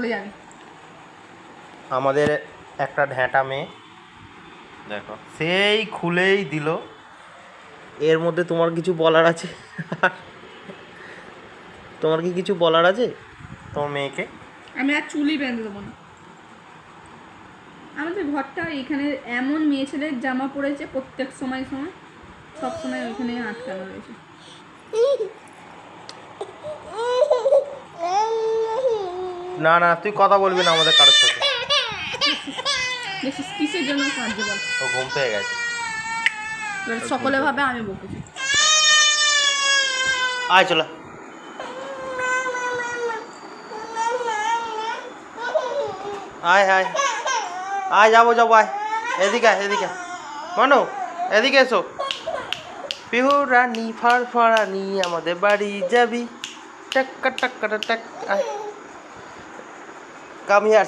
চলে যাবি। আমাদের একটা ঢ্যাঁটা মেয়ে দেখো সেই খুলেই দিল। এর মধ্যে তোমার কিছু বলার আছে? তোমার কি কিছু বলার আছে তোমার মেয়েকে? আমি আর চুলই বেঁধে দেবো না। আমাদের ঘরটা এখানে এমন মেয়ে ছেলের জামা পড়েছে প্রত্যেক সময় সব সময় ওইখানে আটকানো রয়েছে। না না, তুই কথা বলবি না আমাদের কারোর সাথে। দেখিস কিসের জন্য কাঁদছে বল। ও ঘুম পেয়ে গেছে। এবার সকলে ভাবে আমি বকেছি। আয় চলো। আয় আয় আয়, যাবো যাবো, আয় এদিকে আয়, এদিকে মানো, এদিকে এসো। পিহু রানী ফারফারানি আমাদের বাড়ি যাবি, টাক্কা টাক্কা টাক। আয় কাম হিয়ার।